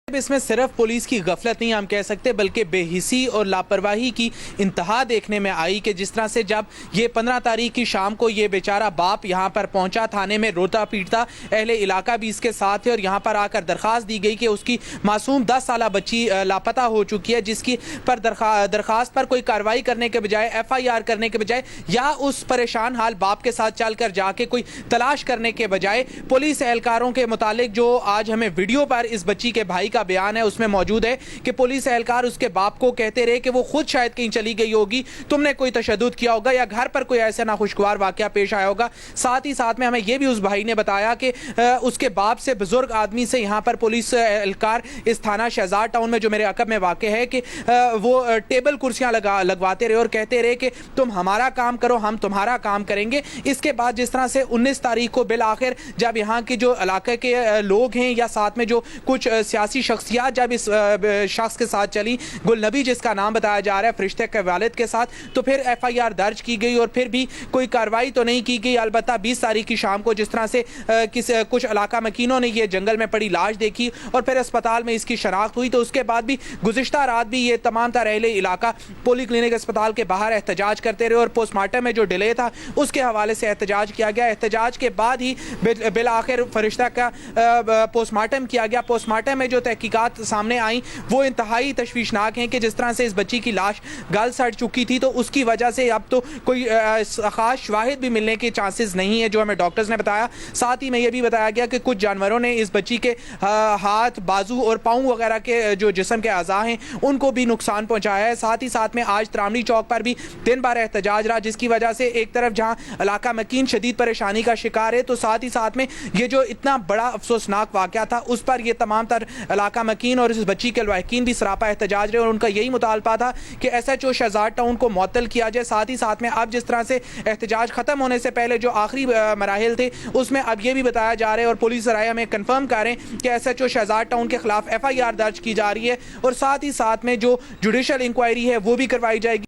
इसमें सिर्फ पुलिस की गफलत नहीं हम कह सकते बल्कि बेहिसी और लापरवाही की इंतहा देखने में आई कि जिस तरह से जब ये 15 तारीख की शाम को ये बेचारा बाप यहाँ पर पहुंचा, थाने में रोता पीटता, अहले इलाका भी इसके साथ है और यहाँ पर आकर दरख्वास्त दी गई कि उसकी मासूम 10 साला बच्ची लापता हो चुकी है, जिसकी पर दरख्वास्त पर कोई कार्रवाई करने के बजाय FIR करने के बजाय या उस परेशान हाल बाप के साथ चलकर जाके कोई तलाश करने के बजाय पुलिस एहलकारों के मुतालिक जो आज हमें वीडियो पर इस बच्ची के भाई का बयान है उसमें मौजूद है कि पुलिस एहलकार उसके बाप को कहते रहे कि वो खुद शायद कहीं चली गई होगी, तुमने कोई तशद्दुद किया होगा या घर पर कोई ऐसा नाखुशगवार वाकया पेश आया होगा। साथ ही साथ में हमें यह भी उस भाई ने बताया कि उसके बाप से बुजुर्ग आदमी से यहाँ पर पुलिस एहलकार इस थाना शहजाद टाउन में जो मेरे अकब में वाक़ है कि वो टेबल कुर्सियाँ लगवाते रहे और कहते रहे कि तुम हमारा काम करो, हम तुम्हारा काम करेंगे। इसके बाद जिस तरह से 19 तारीख को बिल आखिर जब यहाँ के जो इलाके के लोग हैं या साथ में जो कुछ सियासी शख्सियत जब इस शख्स के साथ चली, गुलनबी जिसका नाम बताया जा रहा है फरिश्ते के वालिद के साथ, तो फिर FIR दर्ज की गई और फिर भी कोई कार्रवाई तो नहीं की गई। अलबत्ता 20 तारीख की शाम को जिस तरह से कुछ इलाका मकीनों ने ये जंगल में पड़ी लाश देखी और फिर अस्पताल में इसकी शनाख्त हुई, तो उसके बाद भी गुज़िश्ता रात भी ये तमाम तर अहले इलाका पोली क्लिनिक अस्पताल के बाहर एहतजाज करते रहे और पोस्टमार्टम में जो डिले था उसके हवाले से एहतजाज किया गया। एहतजाज के बाद ही बिल आखिर फरिश्ता का पोस्टमार्टम किया गया। पोस्टमार्टम में जो तहकीकात सामने आई वो इंतहाई तशवीशनाक हैं कि जिस तरह से इस बच्ची की लाश गल सड़ चुकी थी, तो उसकी वजह से अब तो कोई खास शवाहिद भी मिलने के चांसेस नहीं है, जो हमें डॉक्टर्स ने बताया। साथ ही में यह भी बताया गया कि कुछ जानवरों ने इस बच्ची के हाथ, बाजू और पाँव वगैरह के जो जिस्म के अज़ा हैं उनको भी नुकसान पहुंचाया है। साथ ही साथ में आज त्रामणी चौक पर भी दिन भर एहतजाज रहा, जिसकी वजह से एक तरफ जहाँ इलाका मकीन शदीद परेशानी का शिकार है, तो साथ ही साथ में ये जो इतना बड़ा अफसोसनाक वाक़या था उस पर ये तमाम तर इलाका मकीन और इस बच्ची के लवाहिकीन भी सरापा एहतजाज रहे और उनका यही मुतालबा था कि SHO शहजाद टाउन को मुअत्तल किया जाए। साथ ही साथ में अब जिस तरह से एहतजाज खत्म होने से पहले जो आखिरी मराहिल थे उसमें अब ये भी बताया जा रहा है और पुलिस राय हमें कंफर्म करें कि SHO शहजाद टाउन के खिलाफ FIR दर्ज की जा रही है और साथ ही साथ में जो जुडिशल इंक्वायरी है वो भी करवाई जाएगी।